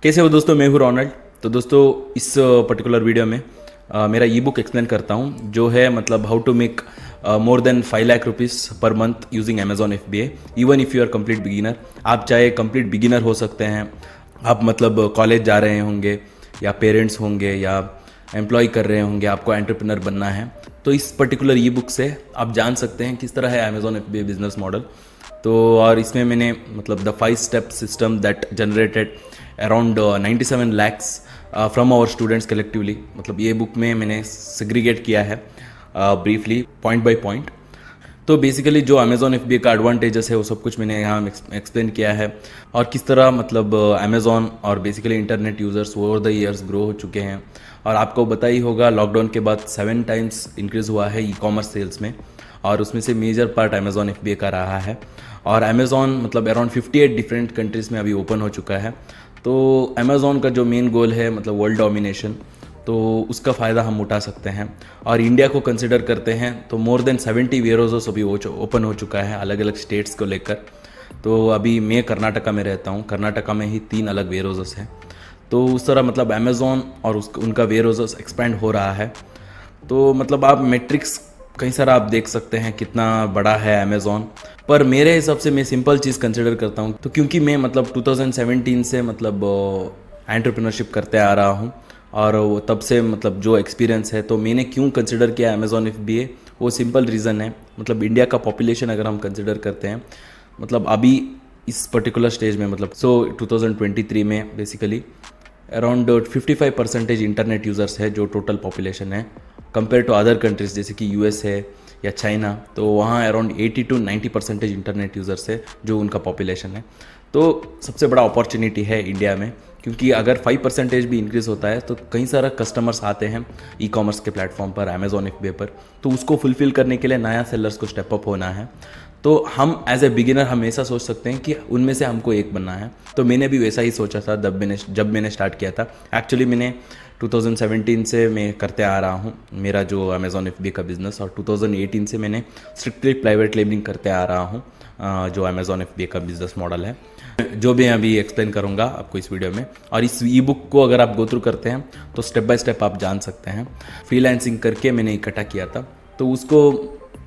कैसे हो दोस्तों, मैं हूँ रोनाल्ड। तो दोस्तों इस पर्टिकुलर वीडियो में मेरा ई बुक एक्सप्लेन करता हूँ जो है मतलब how to make more than 5 lakh rupees per month using Amazon FBA even if you are complete beginner. आप चाहे कंप्लीट बिगिनर हो सकते हैं, आप मतलब कॉलेज जा रहे होंगे या पेरेंट्स होंगे या एम्प्लॉय कर रहे होंगे, आपको एंटरप्रेन्योर बनना है, तो इस पर्टिकुलर ई बुक से आप जान सकते हैं किस तरह है अमेजॉन FBA बिजनेस मॉडल। तो और इसमें मैंने मतलब the 5 step system that generated around 97 lakhs from our students collectively, मतलब ये बुक में मैंने सेग्रीगेट किया है ब्रीफली पॉइंट बाय पॉइंट। तो बेसिकली जो अमेजॉन FBA का एडवांटेजेस है वो सब कुछ मैंने यहाँ एक्सप्लेन किया है और किस तरह मतलब अमेजॉन और basically internet users over the years grow हो चुके हैं। और आपको पता ही होगा लॉकडाउन के बाद 7 टाइम्स इंक्रीज़ हुआ है ई कॉमर्स सेल्स में, और उसमें से मेजर पार्ट अमेजॉन FBA का रहा है। और अमेजॉन मतलब अराउंड 58 डिफरेंट कंट्रीज़ में अभी ओपन हो चुका है। तो अमेजॉन का जो मेन गोल है मतलब वर्ल्ड डोमिनेशन, तो उसका फ़ायदा हम उठा सकते हैं। और इंडिया को कंसिडर करते हैं तो मोर देन 70 वेयरहाउसेस अभी ओपन हो चुका है अलग अलग स्टेट्स को लेकर। तो अभी मैं कर्नाटका में रहता हूँ, कर्नाटका में ही 3 अलग वेयरहाउसेस हैं। तो उस तरह मतलब अमेजॉन और उनका वेयरहाउसेस एक्सपेंड हो रहा है। तो मतलब आप मैट्रिक्स कई सारा आप देख सकते हैं कितना बड़ा है अमेजॉन। पर मेरे हिसाब से मैं सिंपल चीज़ कंसिडर करता हूँ, तो क्योंकि मैं मतलब 2017 से मतलब एंटरप्रेन्योरशिप करते आ रहा हूँ और वो तब से मतलब जो एक्सपीरियंस है, तो मैंने क्यों कंसिडर किया अमेजॉन FBA, वो सिंपल रीज़न है। मतलब इंडिया का पॉपुलेशन अगर हम कंसिडर करते हैं, मतलब अभी इस पर्टिकुलर स्टेज में मतलब 2023 में बेसिकली अराउंड 55% इंटरनेट यूज़र्स है जो टोटल पॉपुलेशन है, कंपेयर टू अदर कंट्रीज़ जैसे कि US है या चाइना। तो वहाँ अराउंड 80 to 90% इंटरनेट यूज़र्स है जो उनका पॉपुलेशन है। तो सबसे बड़ा अपॉर्चुनिटी है इंडिया में, क्योंकि अगर 5% भी इंक्रीज़ होता है तो कई सारा कस्टमर्स आते हैं ई कॉमर्स के प्लेटफॉर्म पर अमेजॉन FBA पर, तो उसको फुलफ़िल करने के लिए नया सेलर्स को स्टेप अप होना है। तो हम एज ए बिगिनर हम ऐसा सोच सकते हैं कि उनमें से हमको एक बनना है। तो मैंने भी वैसा ही सोचा था जब मैंने स्टार्ट किया था। एक्चुअली मैंने 2017 से मैं करते आ रहा हूँ मेरा जो अमेजॉन FBA का बिज़नेस, और 2018 से मैंने स्ट्रिक्टली प्राइवेट लेबलिंग करते आ रहा हूँ जो अमेजॉन FBA का बिज़नेस मॉडल है, जो मैं अभी एक्सप्लेन करूँगा आपको इस वीडियो में। और इस ई बुक को अगर आप गो थ्रू करते हैं तो स्टेप बाय स्टेप आप जान सकते हैं। फ्रीलांसिंग करके मैंने इकट्ठा किया था, तो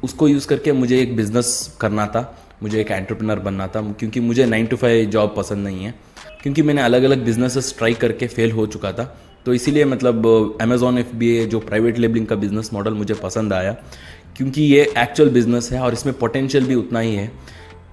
उसको यूज़ करके मुझे एक बिज़नेस करना था, मुझे एक एंटरप्रेन्योर बनना था, क्योंकि मुझे 9 to 5 जॉब पसंद नहीं है, क्योंकि मैंने अलग अलग बिजनेसेस ट्राई करके फेल हो चुका था। तो इसीलिए मतलब अमेजॉन FBA जो प्राइवेट लेबलिंग का बिज़नेस मॉडल मुझे पसंद आया, क्योंकि ये एक्चुअल बिज़नेस है और इसमें पोटेंशियल भी उतना ही है।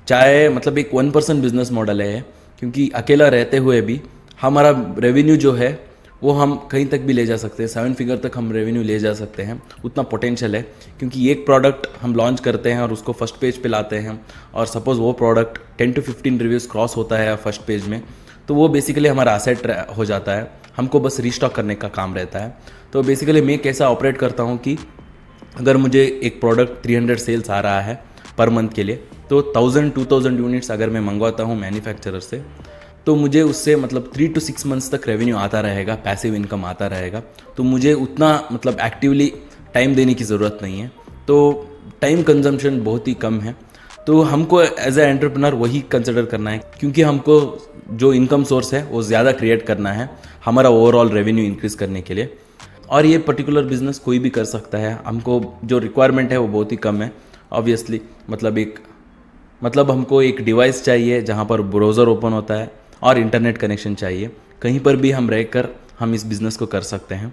चाहे मतलब एक 1% बिजनेस मॉडल है, क्योंकि अकेला रहते हुए भी हमारा रेवेन्यू जो है वो हम कहीं तक भी ले जा सकते हैं, 7 फिगर तक हम रेवेन्यू ले जा सकते हैं, उतना पोटेंशियल है। क्योंकि एक प्रोडक्ट हम लॉन्च करते हैं और उसको फर्स्ट पेज पे लाते हैं, और सपोज़ वो प्रोडक्ट 10 to 15 रिव्यूज़ क्रॉस होता है फर्स्ट पेज में, तो वो बेसिकली हमारा असेट हो जाता है, हमको बस रीस्टॉक करने का काम रहता है। तो बेसिकली मैं कैसा ऑपरेट करता हूँ कि अगर मुझे एक प्रोडक्ट 300 सेल्स आ रहा है पर मंथ के लिए, तो 1000-2000 यूनिट्स अगर मैं मंगवाता हूँ मैन्युफैक्चरर से, तो मुझे उससे मतलब 3 to 6 मंथ्स तक रेवेन्यू आता रहेगा, पैसिव इनकम आता रहेगा। तो मुझे उतना मतलब एक्टिवली टाइम देने की ज़रूरत नहीं है, तो टाइम कंजम्पशन बहुत ही कम है। तो हमको एज ए एंटरप्रेन्योर वही कंसिडर करना है, क्योंकि हमको जो इनकम सोर्स है वो ज़्यादा क्रिएट करना है हमारा ओवरऑल रेवेन्यू इंक्रीज़ करने के लिए। और ये पर्टिकुलर बिजनेस कोई भी कर सकता है, हमको जो रिक्वायरमेंट है वो बहुत ही कम है ऑब्वियसली। मतलब हमको एक डिवाइस चाहिए जहाँ पर ब्राउज़र ओपन होता है और इंटरनेट कनेक्शन चाहिए, कहीं पर भी हम रहकर हम इस बिज़नेस को कर सकते हैं।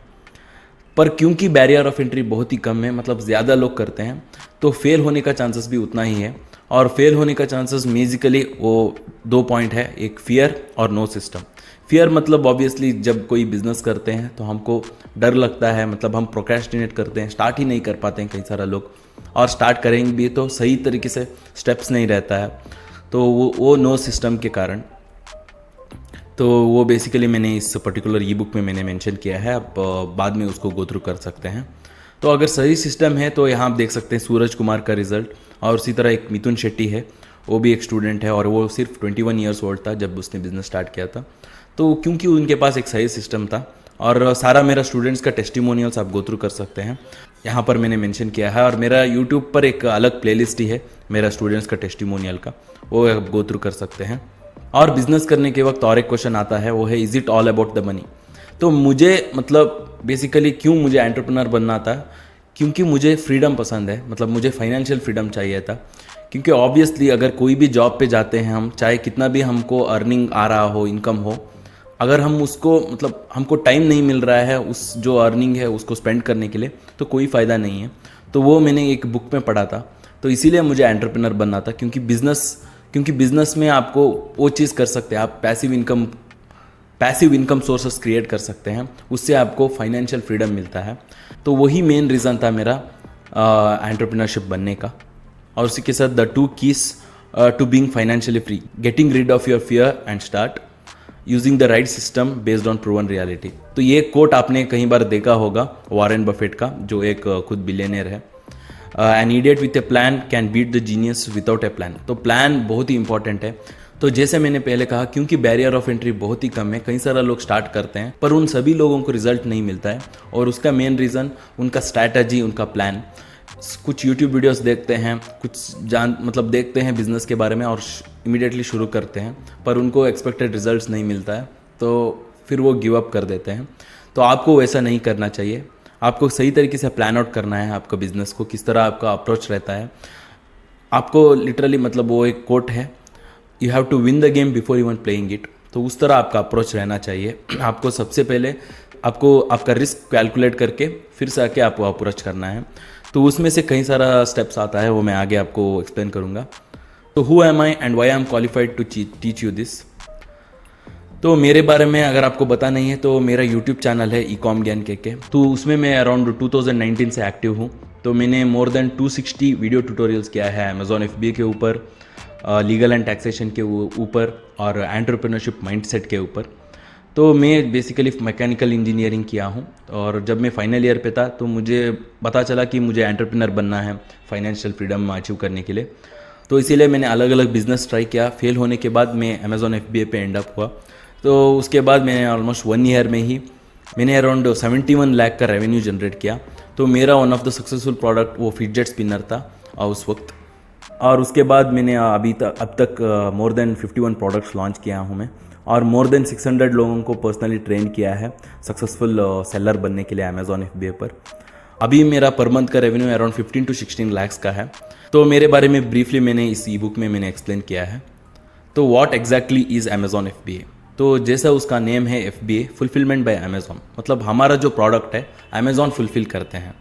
पर क्योंकि बैरियर ऑफ एंट्री बहुत ही कम है, मतलब ज़्यादा लोग करते हैं, तो फेल होने का चांसेस भी उतना ही है। और फेल होने का चांसेस बेसिकली वो 2 पॉइंट है, एक फियर और नो सिस्टम। फियर मतलब ऑब्वियसली जब कोई बिज़नेस करते हैं तो हमको डर लगता है, मतलब हम प्रोक्रेस्टिनेट करते हैं, स्टार्ट ही नहीं कर पाते हैं कई सारा लोग, और स्टार्ट करेंगे भी तो सही तरीके से स्टेप्स नहीं रहता है, तो वो नो सिस्टम के कारण। तो वो बेसिकली मैंने इस पर्टिकुलर ई बुक में मैंने मेंशन किया है, आप बाद में उसको गो थ्रू कर सकते हैं। तो अगर सही सिस्टम है तो यहाँ आप देख सकते हैं सूरज कुमार का रिजल्ट, और उसी तरह एक मिथुन शेट्टी है, वो भी एक स्टूडेंट है और वो सिर्फ 21 ईयर्स ओल्ड था जब उसने बिज़नेस स्टार्ट किया था। तो क्योंकि उनके पास एक सही सिस्टम था, और सारा मेरा स्टूडेंट्स का टेस्टिमोनियल्स आप गो थ्रू कर सकते हैं, यहाँ पर मैंने मेंशन किया है। और मेरा यूट्यूब पर एक अलग प्लेलिस्ट ही है मेरा स्टूडेंट्स का टेस्टिमोनियल का, वो आप गो थ्रू कर सकते हैं। और बिजनेस करने के वक्त और एक क्वेश्चन आता है, वो है is it all about the money. तो मुझे मतलब बेसिकली क्यों मुझे एंटरप्रेन्योर बनना था, क्योंकि मुझे फ्रीडम पसंद है, मतलब मुझे फाइनेंशियल फ्रीडम चाहिए था। क्योंकि ऑब्वियसली अगर कोई भी जॉब पे जाते हैं हम, चाहे कितना भी हमको अर्निंग आ रहा हो, इनकम हो, अगर हम उसको मतलब हमको टाइम नहीं मिल रहा है उस जो अर्निंग है उसको स्पेंड करने के लिए, तो कोई फ़ायदा नहीं है। तो वो मैंने एक बुक में पढ़ा था, तो इसीलिए मुझे एंटरप्रेन्योर बनना था। क्योंकि बिजनेस में आपको वो चीज़ कर सकते हैं, आप पैसिव इनकम सोर्सेस क्रिएट कर सकते हैं, उससे आपको फाइनेंशियल फ्रीडम मिलता है। तो वही मेन रीज़न था मेरा एंटरप्रेन्योरशिप बनने का। और उसी के साथ the 2 keys to being financially free, getting rid of your fear and start using the right system based on proven reality. तो ये कोट आपने कई बार देखा होगा वॉरेन बफेट का, जो एक खुद बिलियनियर है। An idiot with a plan can beat the genius without a plan. तो प्लान बहुत ही इंपॉर्टेंट है। तो जैसे मैंने पहले कहा, क्योंकि बैरियर ऑफ एंट्री बहुत ही कम है, कई सारे लोग स्टार्ट करते हैं पर उन सभी लोगों को रिजल्ट नहीं मिलता है, और उसका मेन रीज़न उनका स्ट्रैटेजी, उनका प्लान। कुछ यूट्यूब वीडियोस देखते हैं, कुछ देखते हैं बिजनेस के बारे में और इमीडिएटली शुरू करते हैं, पर उनको एक्सपेक्टेड रिजल्ट्स नहीं मिलता है, तो फिर वो गिव अप कर देते हैं। तो आपको वैसा नहीं करना चाहिए। आपको सही तरीके से प्लान आउट करना है आपका बिजनेस को, किस तरह आपका अप्रोच रहता है। आपको लिटरली मतलब वो एक कोट है, you have to win the game before even playing it. तो उस तरह आपका अप्रोच रहना चाहिए। आपको सबसे पहले आपको आपका रिस्क कैलकुलेट करके फिर से आके आपको अप्रोच करना है। तो उसमें से कई सारा स्टेप्स आता है, वो मैं आगे आपको एक्सप्लेन करूँगा। तो who am I and why I am qualified to teach you this. तो मेरे बारे में अगर आपको पता नहीं है, तो मेरा यूट्यूब चैनल है ईकॉम ज्ञान के। तो उसमें मैं अराउंड 2019 से एक्टिव हूँ। तो मैंने मोर देन 260 वीडियो ट्यूटोरियल्स किया है अमेजॉन FBA के ऊपर, लीगल एंड टैक्सेशन के ऊपर, और एंटरप्रेन्योरशिप माइंडसेट के ऊपर। तो मैं बेसिकली मैकेनिकल इंजीनियरिंग किया हूँ, और जब मैं फाइनल ईयर पे था तो मुझे पता चला कि मुझे एंटरप्रेन्योर बनना है फाइनेंशियल फ्रीडम अचीव करने के लिए। तो इसीलिए मैंने अलग अलग बिजनेस ट्राई किया। फेल होने के बाद मैं अमेजॉन FBA पे एंड अप हुआ। तो उसके बाद मैंने ऑलमोस्ट 1 ईयर में ही मैंने अराउंड 71 लाख का रेवेन्यू जनरेट किया। तो मेरा one of the successful product वो फिटजेट स्पिनर था उस वक्त। और उसके बाद मैंने अब तक मोर देन 51 प्रोडक्ट्स लॉन्च किया हूँ मैं, और मोर देन 600 लोगों को पर्सनली ट्रेन किया है सक्सेसफुल सेलर बनने के लिए अमेजॉन FBA पर। अभी मेरा पर मंथ का रेवेन्यू अराउंड 15 to 16 लाख्स का है। तो मेरे बारे में ब्रीफली मैंने इस ई बुक में मैंने एक्सप्लेन किया है। तो what exactly is Amazon FBA। तो जैसा उसका नेम है FBA, फुलफिलमेंट बाय अमेजॉन, मतलब हमारा जो प्रोडक्ट है अमेजॉन फुलफिल करते हैं।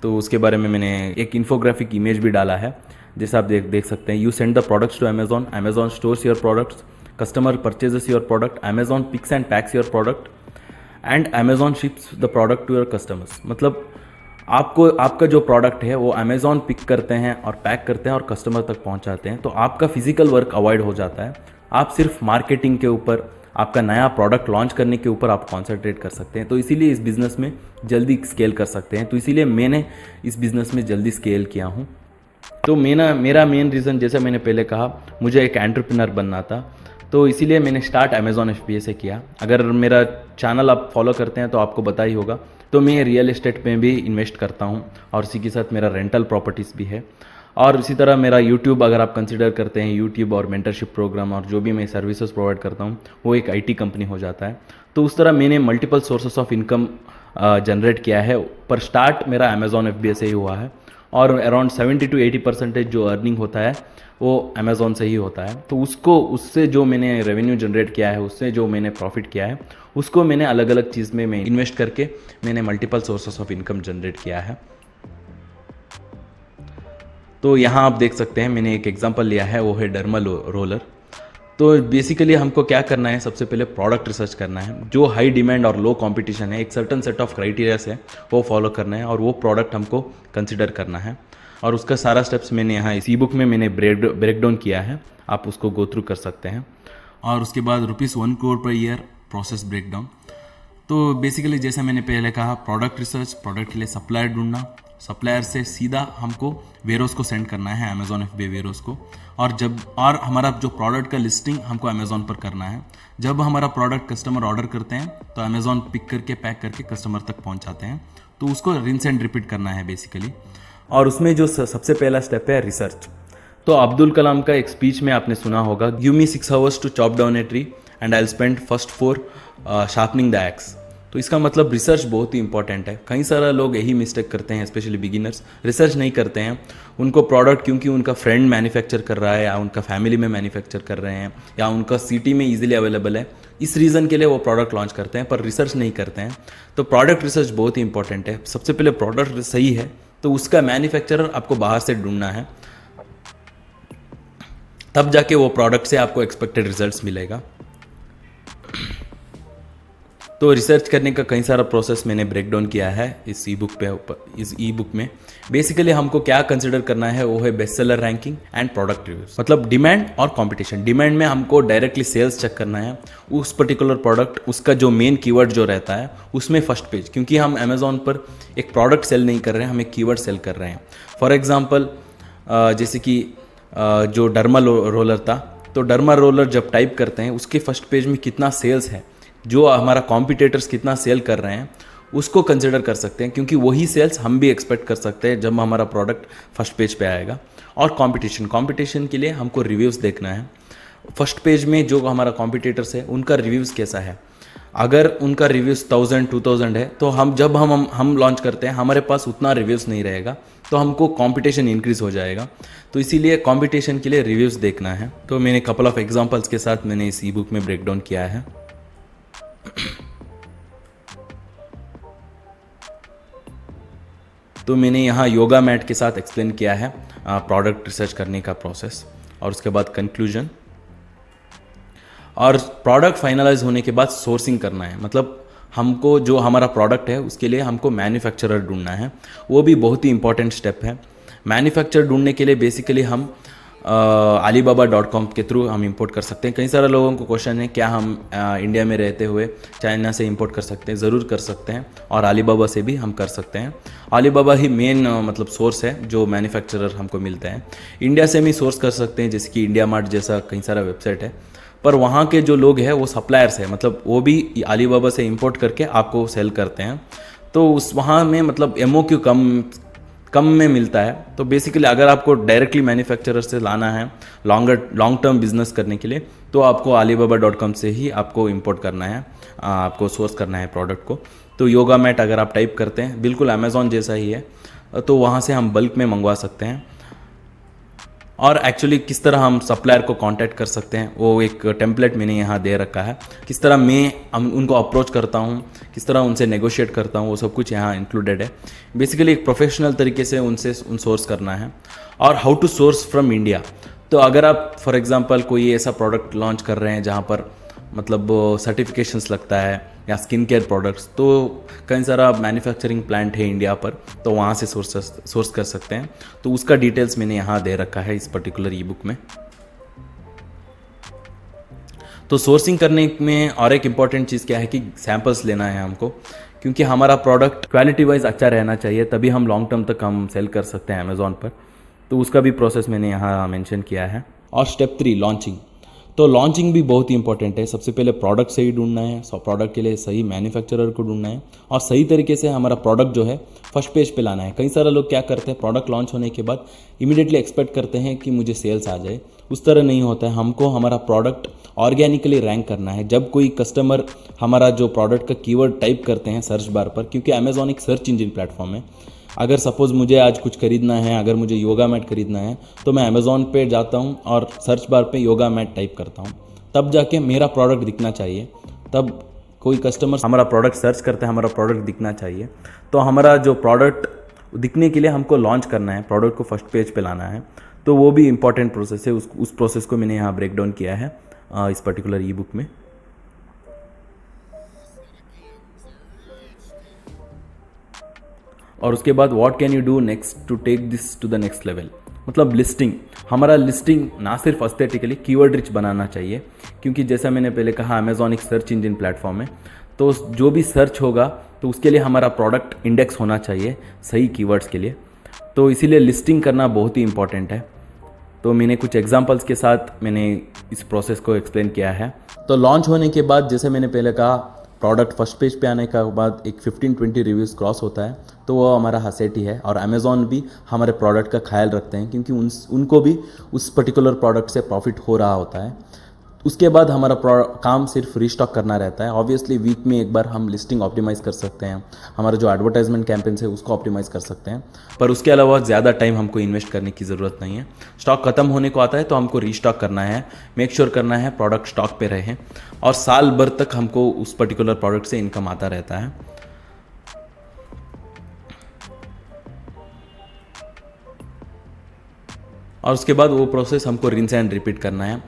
तो उसके बारे में मैंने एक इन्फोग्राफिक इमेज भी डाला है, जैसा आप देख सकते हैं। You send the products to Amazon, Amazon stores your products, customer purchases your product, Amazon picks and packs your product, and Amazon ships the product to your customers. मतलब आपका जो प्रोडक्ट है वो अमेजॉन पिक करते हैं और pack करते हैं और कस्टमर तक पहुंचाते हैं। तो आपका फिजिकल वर्क अवॉइड हो जाता है। आप सिर्फ मार्केटिंग के ऊपर, आपका नया प्रोडक्ट लॉन्च करने के ऊपर आप कॉन्सेंट्रेट कर सकते हैं। तो इसीलिए इस बिज़नेस में जल्दी स्केल कर सकते हैं। तो इसीलिए मैंने इस बिज़नेस में जल्दी स्केल किया हूँ। तो मेरा मेन रीज़न, जैसा मैंने पहले कहा, मुझे एक एंटरप्रेन्योर बनना था। तो इसीलिए मैंने स्टार्ट अमेजॉन FBA से किया। अगर मेरा चैनल आप फॉलो करते हैं तो आपको पता ही होगा। तो मैं रियल एस्टेट में भी इन्वेस्ट करता हूँ, और इसी के साथ मेरा रेंटल प्रॉपर्टीज़ भी है। और इसी तरह मेरा यूट्यूब अगर आप कंसिडर करते हैं, यूट्यूब और मेंटरशिप प्रोग्राम और जो भी मैं सर्विसेज प्रोवाइड करता हूँ वो एक IT कंपनी हो जाता है। तो उस तरह मैंने multiple sources of income generate किया है। पर स्टार्ट मेरा अमेजॉन FBA से ही हुआ है, और अराउंड 70 to 80% जो अर्निंग होता है वो अमेजॉन से ही होता है। तो उससे जो मैंने रेवेन्यू जनरेट किया है, उससे जो मैंने प्रॉफिट किया है, उसको मैंने अलग अलग चीज़ में मैं इन्वेस्ट करके मैंने multiple sources of income generate किया है। तो यहाँ आप देख सकते हैं मैंने एक एग्जांपल लिया है, वो है डर्मल रोलर। तो बेसिकली हमको क्या करना है, सबसे पहले प्रोडक्ट रिसर्च करना है। जो हाई डिमांड और लो कंपटीशन है, एक सर्टन सेट ऑफ क्राइटेरियाज है वो फॉलो करना है, और वो प्रोडक्ट हमको कंसिडर करना है। और उसका सारा स्टेप्स मैंने यहाँ इस ई बुक में मैंने ब्रेक डाउन किया है, आप उसको गो थ्रू कर सकते हैं। और उसके बाद ₹1 crore पर ईयर प्रोसेस ब्रेक डाउन। तो बेसिकली जैसे मैंने पहले कहा, प्रोडक्ट रिसर्च, प्रोडक्ट के लिए सप्लायर ढूंढना, सप्लायर से सीधा हमको वेयरहाउस को सेंड करना है, अमेजॉन FBA वेयरहाउस को। और हमारा जो प्रोडक्ट का लिस्टिंग हमको अमेजॉन पर करना है। जब हमारा प्रोडक्ट कस्टमर ऑर्डर करते हैं तो अमेजॉन पिक करके पैक करके कस्टमर तक पहुंचाते हैं। तो उसको रिंस एंड रिपीट करना है बेसिकली। और उसमें जो सबसे पहला स्टेप है रिसर्च। तो अब्दुल कलाम का एक स्पीच में आपने सुना होगा, give me 6 hours to chop down a tree and I will spend first 4 sharpening the axe. तो इसका मतलब रिसर्च बहुत ही इंपॉर्टेंट है। कई सारा लोग यही मिस्टेक करते हैं, स्पेशली बिगिनर्स, रिसर्च नहीं करते हैं। उनको प्रोडक्ट क्योंकि उनका फ्रेंड मैन्युफैक्चर कर रहा है या उनका फैमिली में मैन्युफैक्चर कर रहे हैं या उनका सिटी में इजीली अवेलेबल है, इस रीज़न के लिए वो प्रोडक्ट लॉन्च करते हैं पर रिसर्च नहीं करते हैं। तो प्रोडक्ट रिसर्च बहुत ही इंपॉर्टेंट है। सबसे पहले प्रोडक्ट सही है तो उसका मैन्युफैक्चरर आपको बाहर से ढूंढना है, तब जाके वो प्रोडक्ट से आपको एक्सपेक्टेड रिजल्ट्स मिलेगा। तो रिसर्च करने का कई सारा प्रोसेस मैंने ब्रेक डाउन किया है इस ई बुक पे ऊपर। इस ई बुक में बेसिकली हमको क्या कंसिडर करना है वो है best seller ranking and product reviews, मतलब डिमांड और कंपटीशन। डिमांड में हमको डायरेक्टली सेल्स चेक करना है उस पर्टिकुलर प्रोडक्ट, उसका जो मेन कीवर्ड जो रहता है उसमें फर्स्ट पेज, क्योंकि हम अमेजोन पर एक प्रोडक्ट सेल नहीं कर रहे हैं, हम एक कीवर्ड सेल कर रहे हैं। फॉर एग्जाम्पल जैसे कि जो डर्मा रोलर था, तो डर्मा रोलर जब टाइप करते हैं उसके फर्स्ट पेज में कितना सेल्स है, जो हमारा कॉम्पिटिटर्स कितना सेल कर रहे हैं उसको कंसिडर कर सकते हैं, क्योंकि वही सेल्स हम भी एक्सपेक्ट कर सकते हैं जब हमारा प्रोडक्ट फर्स्ट पेज पे आएगा। और कंपटीशन के लिए हमको रिव्यूज़ देखना है। फर्स्ट पेज में जो हमारा कॉम्पिटिटर्स है उनका रिव्यूज़ कैसा है। अगर उनका रिव्यूज़ 1000-2000 है तो जब हम लॉन्च करते हैं हमारे पास उतना रिव्यूज़ नहीं रहेगा, तो हमको कंपटीशन इंक्रीज हो जाएगा। तो इसीलिए कंपटीशन के लिए रिव्यूज़ देखना है। तो मैंने कपल ऑफ एग्जांपल्स के साथ मैंने इस ई बुक में ब्रेक डाउन किया है। तो मैंने यहाँ योगा मैट के साथ एक्सप्लेन किया है प्रोडक्ट रिसर्च करने का प्रोसेस, और उसके बाद कंक्लूजन, और प्रोडक्ट फाइनलाइज होने के बाद सोर्सिंग करना है। मतलब हमको जो हमारा प्रोडक्ट है उसके लिए हमको मैन्युफैक्चरर ढूंढना है, वो भी बहुत ही इंपॉर्टेंट स्टेप है। मैन्युफैक्चर ढूंढने के लिए बेसिकली हम alibaba.com के थ्रू हम इंपोर्ट कर सकते हैं। कई सारे लोगों को क्वेश्चन है क्या हम इंडिया में रहते हुए चाइना से इंपोर्ट कर सकते हैं? ज़रूर कर सकते हैं, और अलीबाबा से भी हम कर सकते हैं। अलीबाबा ही मेन मतलब सोर्स है जो मैन्युफैक्चरर हमको मिलते हैं। इंडिया से भी सोर्स कर सकते हैं, जैसे कि इंडिया मार्ट जैसा कई सारा वेबसाइट है, पर वहाँ के जो लोग हैं वो सप्लायर्स है, मतलब वो भी अलीबाबा से इंपोर्ट करके आपको सेल करते हैं। तो उस वहाँ में मतलब MOQ कम में मिलता है। तो बेसिकली अगर आपको डायरेक्टली मैन्युफैक्चरर से लाना है लॉन्ग टर्म बिजनेस करने के लिए, तो आपको alibaba.com से ही आपको इंपोर्ट करना है, आपको सोर्स करना है प्रोडक्ट को। तो योगा मैट अगर आप टाइप करते हैं, बिल्कुल अमेजोन जैसा ही है, तो वहाँ से हम बल्क में मंगवा सकते हैं। और एक्चुअली किस तरह हम सप्लायर को कांटेक्ट कर सकते हैं वो एक टेम्पलेट मैंने यहाँ दे रखा है। किस तरह मैं उनको अप्रोच करता हूँ, किस तरह उनसे नेगोशिएट करता हूँ, वो सब कुछ यहाँ इंक्लूडेड है। बेसिकली एक प्रोफेशनल तरीके से उनसे सोर्स करना है। और how to source from India, तो अगर आप फॉर एग्जांपल कोई ऐसा प्रोडक्ट लॉन्च कर रहे हैं जहाँ पर मतलब सर्टिफिकेशंस लगता है या स्किन केयर प्रोडक्ट्स, तो कई सारा मैन्युफैक्चरिंग प्लांट है इंडिया पर, तो वहाँ से सोर्स कर सकते हैं। तो उसका डिटेल्स मैंने यहाँ दे रखा है इस पर्टिकुलर ई बुक में। तो सोर्सिंग करने में और एक इम्पॉर्टेंट चीज़ क्या है कि सैंपल्स लेना है हमको, क्योंकि हमारा प्रोडक्ट क्वालिटी वाइज अच्छा रहना चाहिए, तभी हम लॉन्ग टर्म तक हम सेल कर सकते हैं अमेजोन पर। तो उसका भी प्रोसेस मैंने यहाँ मेंशन किया है। और स्टेप 3 लॉन्चिंग। तो लॉन्चिंग भी बहुत ही इंपॉर्टेंट है। सबसे पहले प्रोडक्ट सही ढूंढना है, प्रोडक्ट के लिए सही मैन्युफैक्चरर को ढूंढना है, और सही तरीके से हमारा प्रोडक्ट जो है फर्स्ट पेज पे लाना है। कई सारे लोग क्या करते हैं, प्रोडक्ट लॉन्च होने के बाद इमीडिएटली एक्सपेक्ट करते हैं कि मुझे सेल्स आ जाए। उस तरह नहीं होता है। हमको हमारा प्रोडक्ट ऑर्गेनिकली रैंक करना है। जब कोई कस्टमर हमारा जो प्रोडक्ट का कीवर्ड टाइप करते हैं सर्च बार पर, क्योंकि अमेजोन एक सर्च इंजन प्लेटफॉर्म है। अगर सपोज़ मुझे आज कुछ खरीदना है, अगर मुझे योगा मैट खरीदना है, तो मैं अमेजोन पे जाता हूँ और सर्च बार पे योगा मैट टाइप करता हूँ, तब जाके मेरा प्रोडक्ट दिखना चाहिए। तब कोई कस्टमर हमारा प्रोडक्ट सर्च करता है, हमारा प्रोडक्ट दिखना चाहिए। तो हमारा जो प्रोडक्ट दिखने के लिए हमको लॉन्च करना है, प्रोडक्ट को फर्स्ट पेज पे लाना है। तो वो भी इंपॉर्टेंट प्रोसेस है। उस प्रोसेस को मैंने यहाँ ब्रेक डाउन किया है इस पर्टिकुलर ई बुक में। और उसके बाद what can you do next to take this to the next level, मतलब लिस्टिंग। हमारा लिस्टिंग ना सिर्फ एस्थेटिकली कीवर्ड रिच बनाना चाहिए, क्योंकि जैसा मैंने पहले कहा अमेजोन एक सर्च इंजन प्लेटफॉर्म है। तो जो भी सर्च होगा तो उसके लिए हमारा प्रोडक्ट इंडेक्स होना चाहिए सही कीवर्ड्स के लिए। तो इसीलिए लिस्टिंग करना बहुत ही इंपॉर्टेंट है। तो मैंने कुछ एग्जांपल्स के साथ मैंने इस प्रोसेस को एक्सप्लेन किया है। तो लॉन्च होने के बाद जैसे मैंने पहले कहा, प्रोडक्ट फर्स्ट पेज पे आने के बाद एक 15-20 रिव्यूज़ क्रॉस होता है तो वो हमारा हसेट ही है। और अमेज़ॉन भी हमारे प्रोडक्ट का ख्याल रखते हैं क्योंकि उनको भी उस पर्टिकुलर प्रोडक्ट से प्रॉफिट हो रहा होता है। उसके बाद हमारा काम सिर्फ रीस्टॉक करना रहता है। ऑब्वियसली वीक में एक बार हम लिस्टिंग ऑप्टिमाइज़ कर सकते हैं, हमारा जो एडवर्टाइजमेंट कैंपेन्स है उसको ऑप्टिमाइज़ कर सकते हैं, पर उसके अलावा ज़्यादा टाइम हमको इन्वेस्ट करने की ज़रूरत नहीं है। स्टॉक ख़त्म होने को आता है तो हमको रीस्टॉक करना है, मेक श्योर करना है प्रोडक्ट स्टॉक पे रहे और साल भर तक हमको उस पर्टिकुलर प्रोडक्ट से इनकम आता रहता है। और उसके बाद वो प्रोसेस हमको रिंस एंड रिपीट करना है।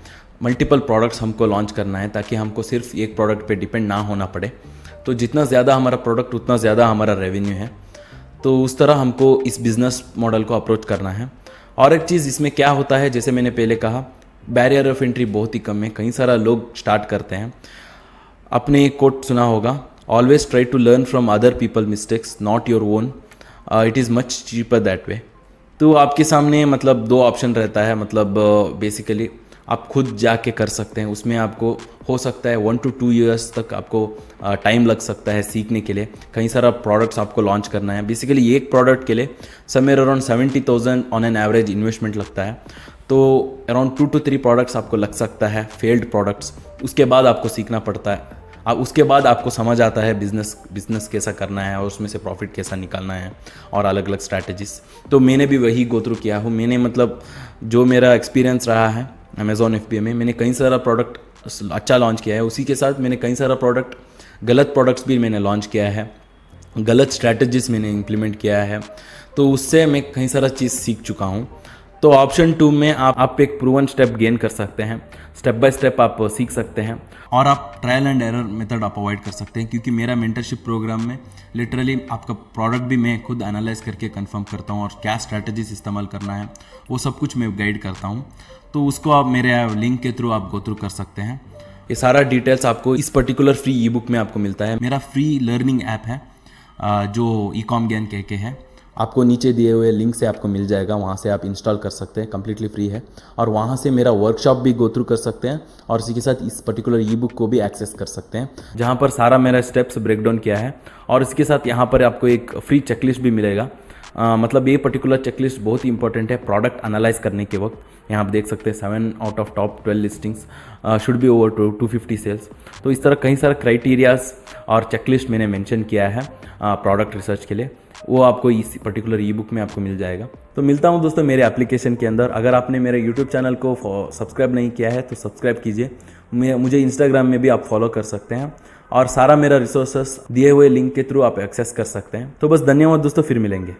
मल्टीपल प्रोडक्ट्स हमको लॉन्च करना है ताकि हमको सिर्फ एक प्रोडक्ट पे डिपेंड ना होना पड़े। तो जितना ज़्यादा हमारा प्रोडक्ट उतना ज़्यादा हमारा रेवेन्यू है। तो उस तरह हमको इस बिज़नेस मॉडल को अप्रोच करना है। और एक चीज़ इसमें क्या होता है, जैसे मैंने पहले कहा, बैरियर ऑफ एंट्री बहुत ही कम है। कई सारा लोग स्टार्ट करते हैं। आपने एक कोट सुना होगा, always try to learn from other people mistakes not your own, it is much cheaper that way. तो आपके सामने मतलब दो ऑप्शन रहता है, मतलब बेसिकली आप खुद जाके कर सकते हैं। उसमें आपको हो सकता है 1 to 2 years तक आपको टाइम लग सकता है सीखने के लिए। कई सारा प्रोडक्ट्स आपको लॉन्च करना है। बेसिकली एक प्रोडक्ट के लिए somewhere around 70,000 on an average investment लगता है। तो अराउंड 2 to 3 प्रोडक्ट्स आपको लग सकता है, फेल्ड प्रोडक्ट्स। उसके बाद आपको सीखना पड़ता है। उसके बाद आपको समझ आता है बिजनेस कैसा करना है और उसमें से प्रॉफिट कैसा निकालना है और अलग अलग स्ट्रैटेजीज। तो मैंने भी वही गो थ्रू किया हूँ। मैंने मतलब जो मेरा एक्सपीरियंस रहा है अमेज़ॉन FBA में, मैंने कई सारा प्रोडक्ट अच्छा लॉन्च किया है। उसी के साथ मैंने कई सारा गलत प्रोडक्ट्स भी मैंने लॉन्च किया है, गलत स्ट्रैटेजीज मैंने इम्प्लीमेंट किया है। तो उससे मैं कई सारा चीज़ सीख चुका हूँ। तो ऑप्शन 2 में आप एक प्रूवन स्टेप गेन कर सकते हैं, स्टेप बाय स्टेप आप सीख सकते हैं और आप ट्रायल एंड एरर मेथड आप अवॉइड कर सकते हैं। क्योंकि मेरा मेंटरशिप प्रोग्राम में लिटरली आपका प्रोडक्ट भी मैं खुद एनालाइज करके कंफर्म करता हूँ और क्या स्ट्रैटेजीज इस्तेमाल करना है वो सब कुछ मैं गाइड करता हूँ। तो उसको आप मेरे लिंक के थ्रू आप गो थ्रू कर सकते हैं। ये सारा डिटेल्स आपको इस पर्टिकुलर फ्री ई बुक में आपको मिलता है। मेरा फ्री लर्निंग ऐप है जो ईकॉम ज्ञान के है, आपको नीचे दिए हुए लिंक से आपको मिल जाएगा। वहाँ से आप इंस्टॉल कर सकते हैं, कम्प्लीटली फ्री है। और वहाँ से मेरा वर्कशॉप भी गो थ्रू कर सकते हैं और इसी के साथ इस पर्टिकुलर ई बुक को भी एक्सेस कर सकते हैं, जहाँ पर सारा मेरा स्टेप्स ब्रेक डाउन किया है। और इसके साथ यहाँ पर आपको एक फ्री चेकलिस्ट भी मिलेगा। मतलब ये पर्टिकुलर चेकलिस्ट बहुत ही इंपॉर्टेंट है प्रोडक्ट एनालाइज करने के वक्त। यहाँ आप देख सकते हैं 7 out of top 12 listings should be over 250 sales. तो इस तरह कई सारे क्राइटेरियाज और चेकलिस्ट मैंने मेंशन किया है प्रोडक्ट रिसर्च के लिए। वो आपको इस पर्टिकुलर ई बुक में आपको मिल जाएगा। तो मिलता हूँ दोस्तों मेरे एप्लीकेशन के अंदर। अगर आपने मेरे यूट्यूब चैनल को सब्सक्राइब नहीं किया है तो सब्सक्राइब कीजिए। मुझे इंस्टाग्राम में भी आप फॉलो कर सकते हैं और सारा मेरा रिसोर्सेस दिए हुए लिंक के थ्रू आप एक्सेस कर सकते हैं। तो बस धन्यवाद दोस्तों, फिर मिलेंगे।